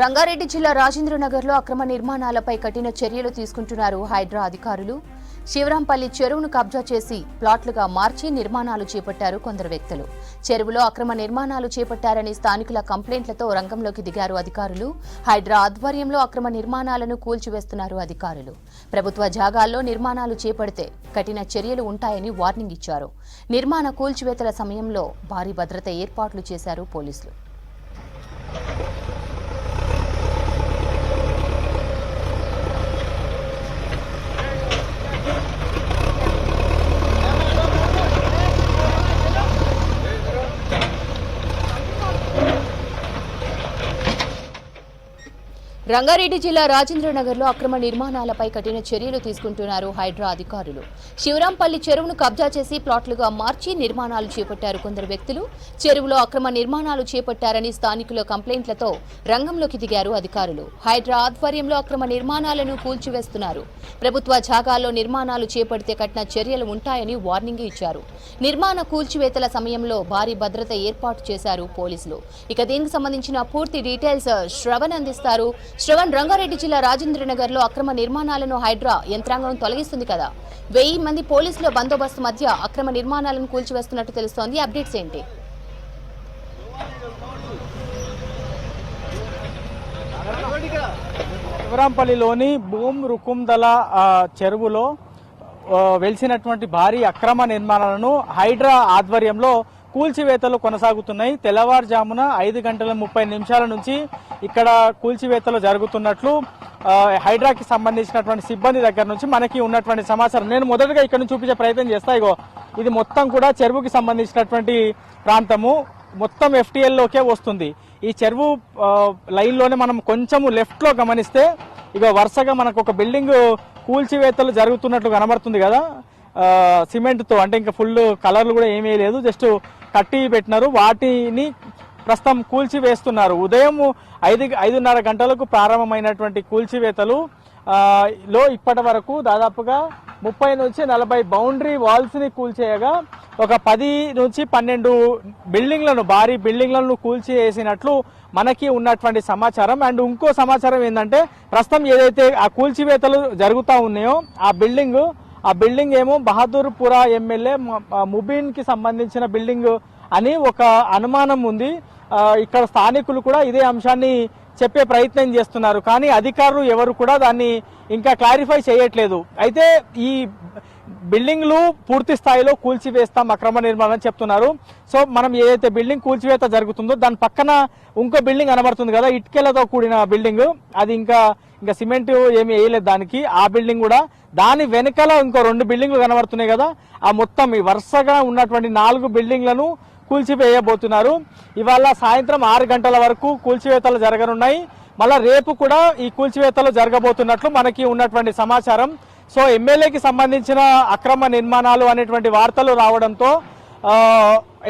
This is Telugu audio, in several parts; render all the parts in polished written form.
రంగారెడ్డి జిల్లా రాజేంద్రనగర్లో అక్రమ నిర్మాణాలపై కఠిన చర్యలు తీసుకుంటున్నారు హైడ్రా అధికారులు. శివరాంపల్లి చెరువును కబ్జా చేసి ప్లాట్లుగా మార్చి నిర్మాణాలు చేపట్టారు కొందరు వ్యక్తులు. చెరువులో అక్రమ నిర్మాణాలు చేపట్టారని స్థానికుల కంప్లైంట్లతో రంగంలోకి దిగారు అధికారులు. హైడ్రా ఆధ్వర్యంలో అక్రమ నిర్మాణాలను కూల్చివేస్తున్నారు అధికారులు. ప్రభుత్వ జాగాల్లో నిర్మాణాలు చేపడితే కఠిన చర్యలు ఉంటాయని వార్నింగ్ ఇచ్చారు. నిర్మాణ కూల్చివేతల సమయంలో భారీ భద్రత ఏర్పాట్లు చేశారు పోలీసులు. రంగారెడ్డి జిల్లా రాజేంద్రనగర్లో అక్రమ నిర్మాణాలపై కఠిన చర్యలు తీసుకుంటున్నారు హైడ్రా అధికారులు. శివరాంపల్లి చెరువును కబ్జా చేసి ప్లాట్లుగా మార్చి నిర్మాణాలు చేపట్టారు కొందరు వ్యక్తులు. చెరువులో అక్రమ నిర్మాణాలు చేపట్టారని స్థానికుల కంప్లైంట్లతో రంగంలోకి దిగారు అధికారులు. హైడ్రా ఆధ్వర్యంలో అక్రమ నిర్మాణాలను కూల్చివేస్తున్నారు. ప్రభుత్వ జాగాల్లో నిర్మాణాలు చేపడితే కఠిన చర్యలు ఉంటాయని వార్నింగ్ ఇచ్చారు. నిర్మాణ కూల్చివేతల సమయంలో భారీ భద్రత ఏర్పాటు చేశారు పోలీసులు. ఇక దీనికి సంబంధించిన పూర్తి డీటెయిల్స్ శ్రవణ్ అందిస్తారు. శ్రవణ్, రంగారెడ్డి జిల్లా రాజేంద్రనగర్ లో అక్రమ నిర్మాణాలను హైడ్రా యంత్రాంగం తొలగిస్తుంది కదా, 1000 మంది పోలీసుల బందోబస్తు మధ్య అక్రమ నిర్మాణాలను కూల్చివేస్తున్నట్టు తెలుస్తోంది. అప్డేట్స్ ఏంటి? శివరాంపల్లిలోని భూమ్ రుకుందల చెరువులో వెలిసినటువంటి భారీ అక్రమ నిర్మాణాలను హైడ్రా ఆధ్వర్యంలో కూల్చివేతలు కొనసాగుతున్నాయి. తెల్లవారుజామున 5:30 నుంచి ఇక్కడ కూల్చివేతలు జరుగుతున్నట్లు హైడ్రాకి సంబంధించినటువంటి సిబ్బంది దగ్గర నుంచి మనకి ఉన్నటువంటి సమాచారం. నేను మొదటగా ఇక్కడ నుంచి చూపించే ప్రయత్నం చేస్తా. ఇగో ఇది మొత్తం కూడా చెరువుకి సంబంధించినటువంటి ప్రాంతము, మొత్తం FTL లోకే వస్తుంది. ఈ చెరువు లైన్లోనే మనం కొంచెము లెఫ్ట్ లో గమనిస్తే ఇగో వరుసగా మనకు ఒక బిల్డింగ్ కూల్చివేతలు జరుగుతున్నట్లు కనబడుతుంది కదా. సిమెంట్ తో, అంటే ఇంకా ఫుల్ కలర్లు కూడా ఏమీ లేదు, జస్ట్ కట్టి పెట్టినారు. వాటిని ప్రస్తుతం కూల్చివేస్తున్నారు. ఉదయం 5:30 గంటలకు ప్రారంభమైనటువంటి కూల్చివేతలు లో ఇప్పటి వరకు దాదాపుగా 30 నుంచి 40 బౌండరీ వాల్స్ ని కూల్చేయగా ఒక 10 నుంచి 12 బిల్డింగ్లను, భారీ బిల్డింగ్లను కూల్చివేసినట్లు మనకి ఉన్నటువంటి సమాచారం. అండ్ ఇంకో సమాచారం ఏంటంటే ప్రస్తుతం ఏదైతే ఆ కూల్చివేతలు జరుగుతూ ఉన్నాయో ఆ బిల్డింగ్ ఏమో బహదూర్పురా ఎమ్మెల్యే ముబీన్ కి సంబంధించిన బిల్డింగ్ అని ఒక అనుమానం ఉంది. ఇక్కడ స్థానికులు కూడా ఇదే అంశాన్ని చెప్పే ప్రయత్నం చేస్తున్నారు. కానీ అధికారులు ఎవరు కూడా దాన్ని ఇంకా క్లారిఫై చేయట్లేదు. అయితే ఈ బిల్డింగ్లు పూర్తి స్థాయిలో కూల్చివేస్తాం, అక్రమ నిర్మాణం చెప్తున్నారు. సో మనం ఏదైతే బిల్డింగ్ కూల్చివేత జరుగుతుందో దాని పక్కన ఇంకో బిల్డింగ్ కనబడుతుంది కదా, ఇటుకలతో కూడిన బిల్డింగ్, అది ఇంకా సిమెంట్ ఏమి వేయలేదు దానికి. ఆ బిల్డింగ్ కూడా, దాని వెనకాల ఇంకో 2 బిల్డింగ్లు కనబడుతున్నాయి కదా, ఆ మొత్తం ఈ వరుసగా ఉన్నటువంటి 4 బిల్డింగ్లను కూల్చివేయబోతున్నారు. ఇవాళ సాయంత్రం 6 గంటల వరకు కూల్చివేతలు జరగనున్నాయి. మళ్ళా రేపు కూడా ఈ కూల్చివేతలు జరగబోతున్నట్లు మనకి ఉన్నటువంటి సమాచారం. సో ఎమ్మెల్యేకి సంబంధించిన అక్రమ నిర్మాణాలు అనేటువంటి వార్తలు రావడంతో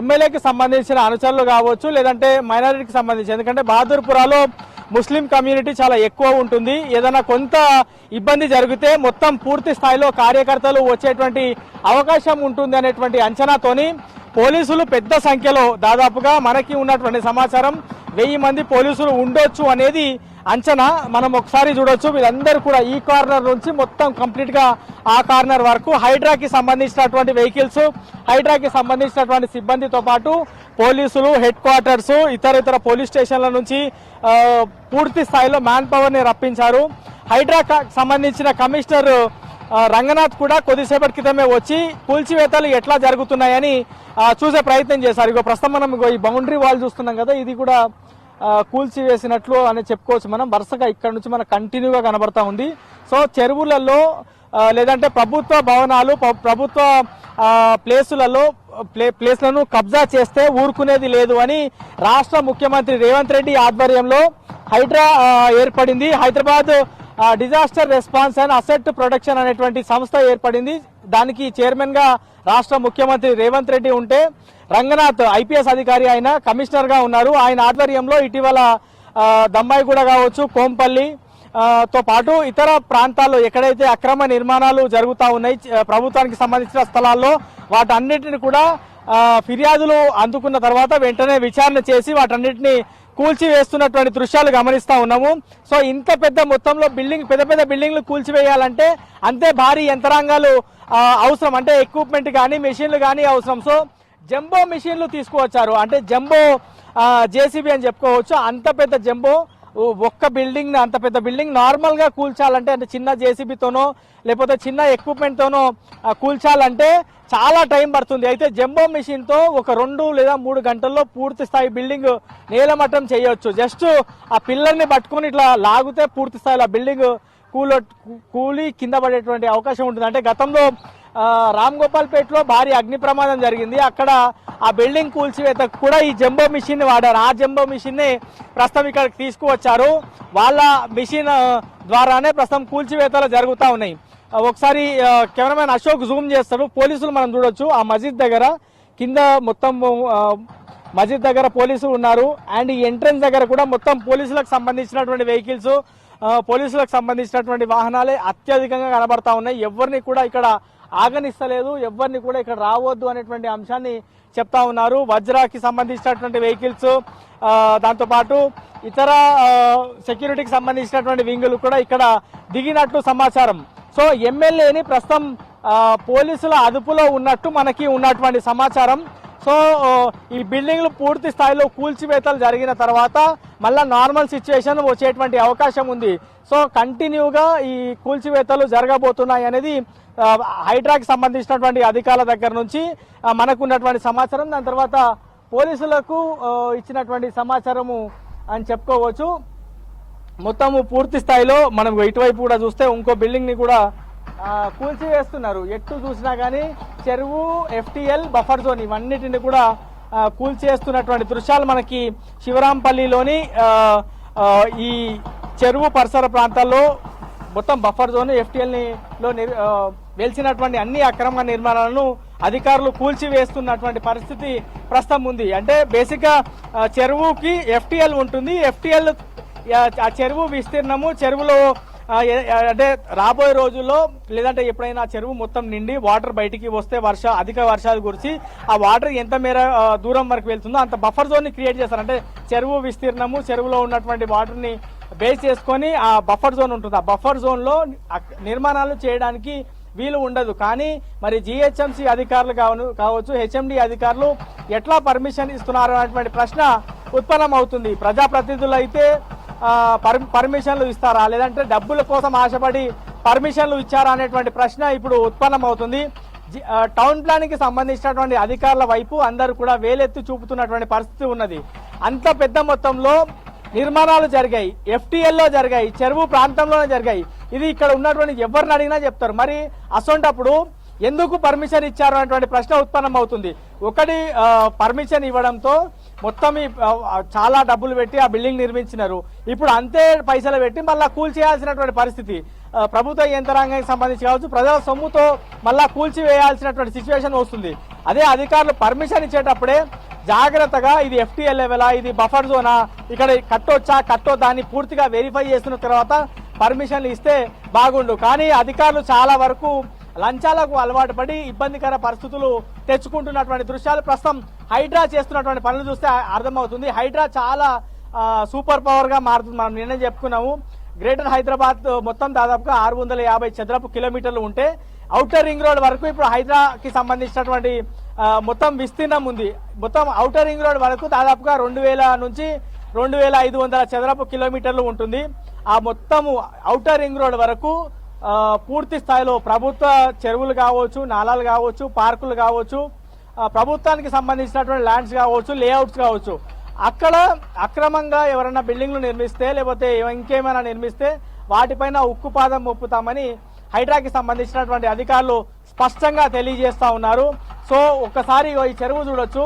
ఎమ్మెల్యేకి సంబంధించిన అనుచరులు కావచ్చు, లేదంటే మైనారిటీకి సంబంధించి, ఎందుకంటే బహదూర్పురాలో ముస్లిం కమ్యూనిటీ చాలా ఎక్కువ ఉంటుంది. ఏదైనా కొంత ఇబ్బంది జరిగితే మొత్తం పూర్తి స్థాయిలో కార్యకర్తలు వచ్చేటువంటి అవకాశం ఉంటుంది అనేటువంటి అంచనాతోని పోలీసులు పెద్ద సంఖ్యలో, దాదాపుగా మనకి ఉన్నటువంటి సమాచారం 1000 మంది పోలీసులు ఉండొచ్చు అనేది అంచనా. మనం ఒకసారి చూడొచ్చు, వీళ్ళందరూ కూడా ఈ కార్నర్ నుంచి మొత్తం కంప్లీట్ గా ఆ కార్నర్ వరకు హైడ్రాకి సంబంధించినటువంటి వెహికల్స్, హైడ్రాకి సంబంధించినటువంటి సిబ్బందితో పాటు పోలీసులు, హెడ్ క్వార్టర్స్, ఇతర పోలీస్ స్టేషన్ల నుంచి పూర్తి స్థాయిలో మ్యాన్ పవర్ ని రప్పించారు. హైడ్రాకి సంబంధించిన కమిషనర్ రంగనాథ్ కూడా కొద్దిసేపటి క్రితమే వచ్చి కూల్చివేతలు ఎట్లా జరుగుతున్నాయని చూసే ప్రయత్నం చేశారు. ఇగో ప్రస్తుతం మనం ఈ బౌండరీ వాల్ చూస్తున్నాం కదా, ఇది కూడా కూల్చివేసినట్లు అని చెప్పుకోవచ్చు మనం. వరుసగా ఇక్కడ నుంచి మనకు కంటిన్యూగా కనబడతా ఉంది. సో చెరువులలో లేదంటే ప్రభుత్వ భవనాలు, ప్రభుత్వ ప్లేస్లను కబ్జా చేస్తే ఊరుకునేది లేదు అని రాష్ట్ర ముఖ్యమంత్రి రేవంత్ రెడ్డి ఆధ్వర్యంలో హైడ్రా ఏర్పడింది. Hyderabad disaster response and asset protection అనేటువంటి సంస్థ ఏర్పడింది. దానికి చైర్మన్ గా రాష్ట్ర ముఖ్యమంత్రి రేవంత్ రెడ్డి ఉంటే, రంగనాథ్ IPS అధికారి ఆయన కమిషనర్ గా ఉన్నారు. ఆయన ఆధ్వర్యంలో ఇటీవల దమ్మాయిగూడ కావచ్చు, కోంపల్లి తో పాటు ఇతర ప్రాంతాల్లో ఎక్కడైతే అక్రమ నిర్మాణాలు జరుగుతూ ఉన్నాయి ప్రభుత్వానికి సంబంధించిన స్థలాల్లో, వాటన్నిటిని కూడా ఫిర్యాదులు అందుకున్న తర్వాత వెంటనే విచారణ చేసి వాటన్నిటిని కూల్చివేస్తున్నటువంటి దృశ్యాలు గమనిస్తా ఉన్నాము. సో ఇంత పెద్ద మొత్తంలో పెద్ద పెద్ద బిల్డింగ్లు కూల్చివేయాలంటే అంతే భారీ యంత్రాంగాలు అవసరం, అంటే ఎక్విప్మెంట్ కానీ మెషిన్లు కానీ అవసరం. సో జంబో మెషిన్లు తీసుకువచ్చారు, అంటే జంబో జేసీబీ అని చెప్పుకోవచ్చు. అంత పెద్ద జంబో ఒక్క బిల్డింగ్, అంత పెద్ద బిల్డింగ్ నార్మల్ గా కూల్చాలంటే, అంటే చిన్న జేసీబీతోనో లేకపోతే చిన్న ఎక్విప్మెంట్ తోనో కూల్చాలంటే చాలా టైం పడుతుంది. అయితే జంబో మెషిన్ తో ఒక 2 లేదా 3 గంటల్లో పూర్తి స్థాయి బిల్డింగ్ నేలమట్టం చేయొచ్చు. జస్ట్ ఆ పిల్లర్ని పట్టుకుని ఇట్లా లాగితే పూర్తి స్థాయిలో బిల్డింగ్ కూలి కింద పడేటువంటి అవకాశం ఉంటుంది. అంటే గతంలో రామ్ గోపాల్పేటలో భారీ అగ్ని ప్రమాదం జరిగింది. అక్కడ ఆ బిల్డింగ్ కూల్చివేతకు కూడా ఈ జంబో మిషన్ ని వాడారు. ఆ జంబో మిషన్ ని ప్రస్తుతం ఇక్కడికి తీసుకువచ్చారు. వాళ్ళ మిషన్ ద్వారానే ప్రస్తుతం కూల్చివేతలు జరుగుతూ ఉన్నాయి. ఒకసారి కెమెరామెన్ అశోక్ జూమ్ చేస్తాడు. పోలీసులు మనం చూడొచ్చు ఆ మస్జిద్ దగ్గర, కింద మొత్తం మస్జిద్ దగ్గర పోలీసులు ఉన్నారు. అండ్ ఈ ఎంట్రన్స్ దగ్గర కూడా మొత్తం పోలీసులకు సంబంధించినటువంటి వెహికల్స్, పోలీసులకు సంబంధించినటువంటి వాహనాలే అత్యధికంగా కనబడతా ఉన్నాయి. ఎవరిని కూడా ఇక్కడ ఆగనిస్తలేదు, ఎవరిని కూడా ఇక్కడ రావద్దు అనేటువంటి అంశాన్ని చెప్తా ఉన్నారు. వజ్రాకి సంబంధించినటువంటి వెహికల్స్, దాంతోపాటు ఇతర సెక్యూరిటీకి సంబంధించినటువంటి వింగులు కూడా ఇక్కడ దిగినట్లు సమాచారం. సో ఎమ్మెల్యేని ప్రస్తుతం పోలీసుల అదుపులో ఉన్నట్టు మనకి ఉన్నటువంటి సమాచారం. సో ఈ బిల్డింగ్లు పూర్తి స్థాయిలో కూల్చివేతలు జరిగిన తర్వాత మళ్ళా నార్మల్ సిచ్యువేషన్ వచ్చేటువంటి అవకాశం ఉంది. సో కంటిన్యూగా ఈ కూల్చివేతలు జరగబోతున్నాయి అనేది హైడ్రాకి సంబంధించినటువంటి అధికారుల దగ్గర నుంచి మనకున్నటువంటి సమాచారం. దాని తర్వాత పోలీసులకు ఇచ్చినటువంటి సమాచారము అని చెప్పుకోవచ్చు. మొత్తము పూర్తి స్థాయిలో మనం ఇటువైపు కూడా చూస్తే ఇంకో బిల్డింగ్ ని కూడా కూల్చివేస్తున్నారు. ఎటు చూసినా కానీ చెరువు, FTL, బఫర్ జోన్ ఇవన్నిటిని కూడా కూల్చేస్తున్నటువంటి దృశ్యాలు మనకి శివరాంపల్లిలోని ఈ చెరువు పరిసర ప్రాంతాల్లో మొత్తం బఫర్ జోన్, FTL లో వెలిసినటువంటి అన్ని అక్రమ నిర్మాణాలను అధికారులు కూల్చివేస్తున్నటువంటి పరిస్థితి ప్రస్తుతం ఉంది. అంటే బేసిక్ గా చెరువుకి FTL ఉంటుంది. FTL ఆ చెరువు విస్తీర్ణము, చెరువులో అంటే రాబోయే రోజుల్లో లేదంటే ఎప్పుడైనా చెరువు మొత్తం నిండి వాటర్ బయటికి వస్తే అధిక వర్షాలు కురిసి ఆ వాటర్ ఎంత మేర దూరం వరకు వెళ్తుందో అంత బఫర్ జోన్ ని క్రియేట్ చేస్తారు. అంటే చెరువు విస్తీర్ణము, చెరువులో ఉన్నటువంటి వాటర్ ని బేస్ చేసుకొని ఆ బఫర్ జోన్ ఉంటుంది. ఆ బఫర్ జోన్ లో నిర్మాణాలు చేయడానికి వీలు ఉండదు. కానీ మరి GHMC అధికారులు కావచ్చు, HMD అధికారులు ఎట్లా పర్మిషన్ ఇస్తున్నారు అనేటువంటి ప్రశ్న ఉత్పన్నం అవుతుంది. ప్రజాప్రతినిధులు అయితే పర్మిషన్లు ఇస్తారా, లేదంటే డబ్బుల కోసం ఆశపడి పర్మిషన్లు ఇచ్చారా అనేటువంటి ప్రశ్న ఇప్పుడు ఉత్పన్నం అవుతుంది. టౌన్ ప్లానింగ్ కి సంబంధించినటువంటి అధికారుల వైపు అందరూ కూడా వేలెత్తి చూపుతున్నటువంటి పరిస్థితి ఉన్నది. అంత పెద్ద మొత్తంలో నిర్మాణాలు జరిగాయి, FTL లో జరిగాయి, చెరువు ప్రాంతంలోనే జరిగాయి. ఇది ఇక్కడ ఉన్నటువంటి ఎవరిని అడిగినా చెప్తారు. మరి అసొంటప్పుడు ఎందుకు పర్మిషన్ ఇచ్చారు అనేటువంటి ప్రశ్న ఉత్పన్నం అవుతుంది. ఒకటి పర్మిషన్ ఇవ్వడంతో మొత్తం చాలా డబ్బులు పెట్టి ఆ బిల్డింగ్ నిర్మించినారు. ఇప్పుడు అంతే పైసలు పెట్టి మళ్ళా కూల్చేయాల్సినటువంటి పరిస్థితి ప్రభుత్వ యంత్రాంగానికి సంబంధించి కావచ్చు, ప్రజల సొమ్ముతో మళ్ళా కూల్చివేయాల్సినటువంటి సిచ్యువేషన్ వస్తుంది. అదే అధికారులు పర్మిషన్ ఇచ్చేటప్పుడే జాగ్రత్తగా ఇది FTL లెవెలా, ఇది బఫర్ జోనా, ఇక్కడ కట్టొద్దా అని పూర్తిగా వెరిఫై చేసిన తర్వాత పర్మిషన్లు ఇస్తే బాగుండు. కానీ అధికారులు చాలా వరకు లంచాలకు అలవాటు పడి ఇబ్బందికర పరిస్థితులు తెచ్చుకుంటున్నటువంటి దృశ్యాలు ప్రస్తుతం హైడ్రా చేస్తున్నటువంటి పనులు చూస్తే అర్థమవుతుంది. హైడ్రా చాలా సూపర్ పవర్ గా మారుతుంది. మనం నిన్న చెప్పుకున్నాము, గ్రేటర్ హైదరాబాద్ మొత్తం దాదాపుగా 650 చదరపు కిలోమీటర్లు ఉంటే ఔటర్ రింగ్ రోడ్ వరకు ఇప్పుడు హైడ్రాకి సంబంధించినటువంటి మొత్తం విస్తీర్ణం ఉంది. మొత్తం ఔటర్ రింగ్ రోడ్ వరకు దాదాపుగా 2000 నుంచి 2500 చదరపు కిలోమీటర్లు ఉంటుంది. ఆ మొత్తము ఔటర్ రింగ్ రోడ్ వరకు పూర్తి స్థాయిలో ప్రభుత్వ చెరువులు కావచ్చు, నాలాలు కావచ్చు, పార్కులు కావచ్చు, ప్రభుత్వానికి సంబంధించినటువంటి ల్యాండ్స్ కావచ్చు, లేఅవుట్స్ కావచ్చు, అక్కడ అక్రమంగా ఎవరైనా బిల్డింగ్లు నిర్మిస్తే లేకపోతే ఇంకేమైనా నిర్మిస్తే వాటిపైన ఉక్కుపాదం మోపుతామని హైడ్రాకి సంబంధించినటువంటి అధికారులు స్పష్టంగా తెలియజేస్తా ఉన్నారు. సో ఒక్కసారి ఈ చెరువు చూడొచ్చు,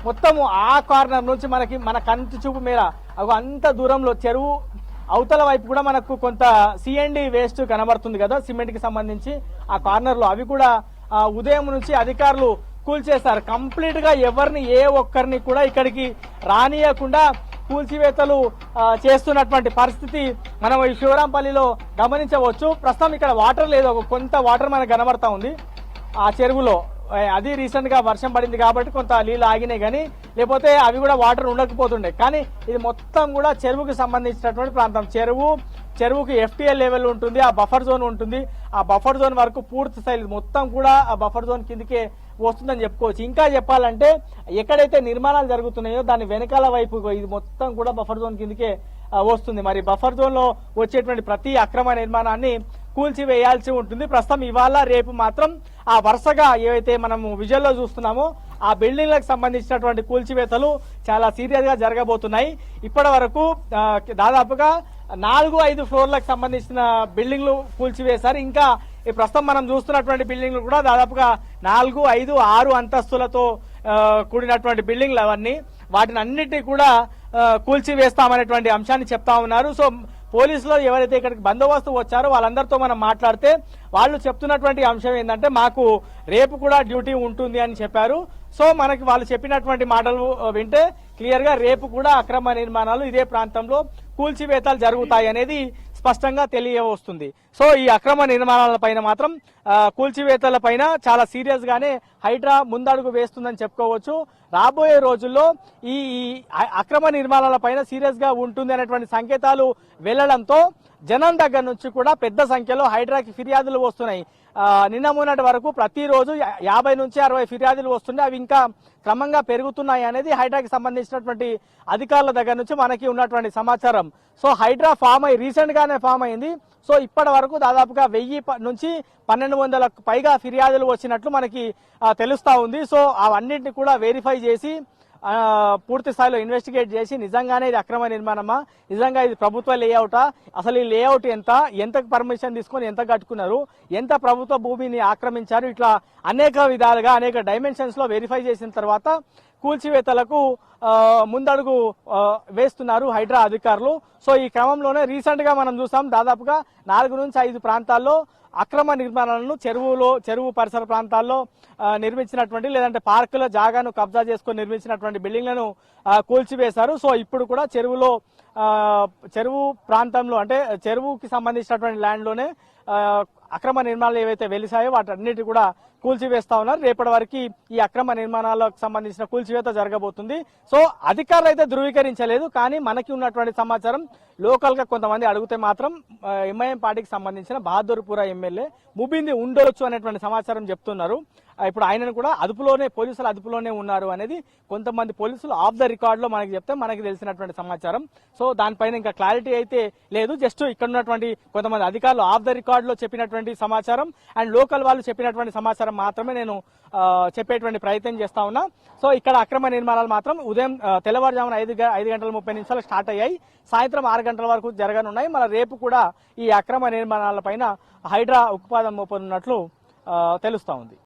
మొత్తము ఆ కార్నర్ నుంచి మన కంటి చూపు మేర అంత దూరంలో చెరువు అవతల వైపు కూడా మనకు కొంత CND వేస్ట్ కనబడుతుంది కదా, సిమెంట్ కి సంబంధించి ఆ కార్నర్ లో అవి కూడా ఉదయం నుంచి అధికారులు కూల్చేస్తారు. కంప్లీట్ గా ఎవరిని ఏ ఒక్కరిని కూడా ఇక్కడికి రానియకుండా కూల్చివేతలు చేస్తున్నటువంటి పరిస్థితి మనం ఈ శివరాంపల్లిలో గమనించవచ్చు. ప్రస్తుతం ఇక్కడ వాటర్ లేదు, కొంత వాటర్ మనకు కనబడతా ఉంది ఆ చెరువులో. అది రీసెంట్ గా వర్షం పడింది కాబట్టి కొంత నీళ్ళు ఆగినాయి, కానీ లేకపోతే అవి కూడా వాటర్ ఉండకపోతుండే. కానీ ఇది మొత్తం కూడా చెరువుకి సంబంధించినటువంటి ప్రాంతం. చెరువుకి FTL లెవెల్ ఉంటుంది, ఆ బఫర్ జోన్ ఉంటుంది. ఆ బఫర్ జోన్ వరకు పూర్తి స్థాయి మొత్తం కూడా ఆ బఫర్ జోన్ కిందకే వస్తుందని చెప్పుకోవచ్చు. ఇంకా చెప్పాలంటే ఎక్కడైతే నిర్మాణాలు జరుగుతున్నాయో దాని వెనకాల వైపు ఇది మొత్తం కూడా బఫర్ జోన్ కిందకే వస్తుంది. మరి బఫర్ జోన్ లో వచ్చేటువంటి ప్రతి అక్రమ నిర్మాణాన్ని కూల్చివేయాల్సి ఉంటుంది. ప్రస్తుతం ఇవాళ రేపు మాత్రం ఆ వరుసగా ఏవైతే మనము విజువల్లో చూస్తున్నామో ఆ బిల్డింగ్లకు సంబంధించినటువంటి కూల్చివేతలు చాలా సీరియస్ గా జరగబోతున్నాయి. ఇప్పటి వరకు దాదాపుగా 4-5 ఫ్లోర్లకు సంబంధించిన బిల్డింగ్లు కూల్చివేశారు. ఇంకా ఈ ప్రస్తుతం మనం చూస్తున్నటువంటి బిల్డింగ్లు కూడా దాదాపుగా 4, 5, 6 అంతస్తులతో కూడినటువంటి బిల్డింగ్లు అవన్నీ. వాటిని అన్నిటినీ కూడా కూల్చివేస్తామనేటువంటి అంశాన్ని చెప్తా ఉన్నారు. సో పోలీసులు ఎవరైతే ఇక్కడికి బందోబస్తు వచ్చారో వాళ్ళందరితో మనం మాట్లాడితే వాళ్ళు చెప్తున్నటువంటి అంశం ఏంటంటే మాకు రేపు కూడా డ్యూటీ ఉంటుంది అని చెప్పారు. సో మనకి వాళ్ళు చెప్పినటువంటి మాటలు వింటే క్లియర్ గా రేపు కూడా అక్రమ నిర్మాణాలు ఇదే ప్రాంతంలో కూల్చివేతలు జరుగుతాయి అనేది స్పష్టంగా తెలియవస్తుంది. సో ఈ అక్రమ నిర్మాణాల పైన మాత్రం కూల్చివేతల పైన చాలా సీరియస్ గానే హైడ్రా ముందడుగు వేస్తుందని చెప్పుకోవచ్చు. రాబోయే రోజుల్లో ఈ అక్రమ నిర్మాణాల పైన సీరియస్ గా ఉంటుంది అనేటువంటి సంకేతాలు వెళ్లడంతో జనం దగ్గర నుంచి కూడా పెద్ద సంఖ్యలో హైడ్రాకి ఫిర్యాదులు వస్తున్నాయి. నిన్న మొన్నటి వరకు ప్రతిరోజు 50 నుంచి 60 ఫిర్యాదులు వస్తుండే, అవి ఇంకా క్రమంగా పెరుగుతున్నాయి అనేది హైడ్రాకి సంబంధించినటువంటి అధికారుల దగ్గర నుంచి మనకి ఉన్నటువంటి సమాచారం. సో హైడ్రా రీసెంట్ గానే ఫామ్ అయింది. సో ఇప్పటి వరకు దాదాపుగా 1000 నుంచి 1200లకు పైగా ఫిర్యాదులు వచ్చినట్లు మనకి తెలుస్తా ఉంది. సో అవన్నింటినీ కూడా వెరిఫై చేసి పూర్తి స్థాయిలో ఇన్వెస్టిగేట్ చేసి నిజంగానే ఇది అక్రమ నిర్మాణమా, నిజంగా ఇది ప్రభుత్వ లేఅవుటా, అసలు ఈ లేఅవుట్ ఎంతకు పర్మిషన్ తీసుకొని ఎంత కట్టుకున్నారు, ఎంత ప్రభుత్వ భూమిని ఆక్రమించారు, ఇట్లా అనేక విధాలుగా అనేక డైమెన్షన్స్ లో వెరిఫై చేసిన తర్వాత కూల్చివేతలకు ముందడుగు వేస్తున్నారు హైడ్రా అధికారులు. సో ఈ క్రమంలోనే రీసెంట్ గా మనం చూసాం దాదాపుగా 4 నుంచి 5 ప్రాంతాల్లో అక్రమ నిర్మాణాలను చెరువు పరిసర ప్రాంతాల్లో నిర్మించినటువంటి లేదంటే పార్కుల జాగాను కబ్జా చేసుకుని నిర్మించినటువంటి బిల్డింగ్లను కూల్చివేశారు. సో ఇప్పుడు కూడా చెరువు ప్రాంతంలో అంటే చెరువుకి సంబంధించినటువంటి ల్యాండ్ లోనే అక్రమ నిర్మాణాలు ఏవైతే వెలిసాయో వాటన్నిటి కూడా కూల్చివేస్తా ఉన్నారు. రేపటి వరకు ఈ అక్రమ నిర్మాణాలకు సంబంధించిన కూల్చివేత జరగబోతుంది. సో అధికారులు అయితే ధృవీకరించలేదు, కానీ మనకి ఉన్నటువంటి సమాచారం లోకల్ గా కొంతమంది అడిగితే మాత్రం ఎంఐఎం పార్టీకి సంబంధించిన బహదూర్పుర ఎమ్మెల్యే ముబింది ఉండొచ్చు అనేటువంటి సమాచారం చెప్తున్నారు. ఇప్పుడు ఆయనను కూడా పోలీసులు అదుపులోనే ఉన్నారు అనేది కొంతమంది పోలీసులు ఆఫ్ ద రికార్డ్ లో మనకి చెప్తే మనకి తెలిసినటువంటి సమాచారం. సో దానిపైన ఇంకా క్లారిటీ అయితే లేదు. జస్ట్ ఇక్కడ ఉన్నటువంటి కొంతమంది అధికారులు ఆఫ్ ద రికార్డ్ లో చెప్పినటువంటి సమాచారం అండ్ లోకల్ వాళ్ళు చెప్పినటువంటి సమాచారం మాత్రమే నేను చెప్పేటువంటి ప్రయత్నం చేస్తా ఉన్నా. సో ఇక్కడ అక్రమ నిర్మాణాలు మాత్రం ఉదయం తెల్లవారుజామున 5:30 స్టార్ట్ అయ్యాయి, సాయంత్రం 6 గంటల వరకు జరగనున్నాయి. మన రేపు కూడా ఈ అక్రమ నిర్మాణాల పైన హైడ్రా ఉక్కుపాదం మోపనున్నట్లు తెలుస్తా ఉంది.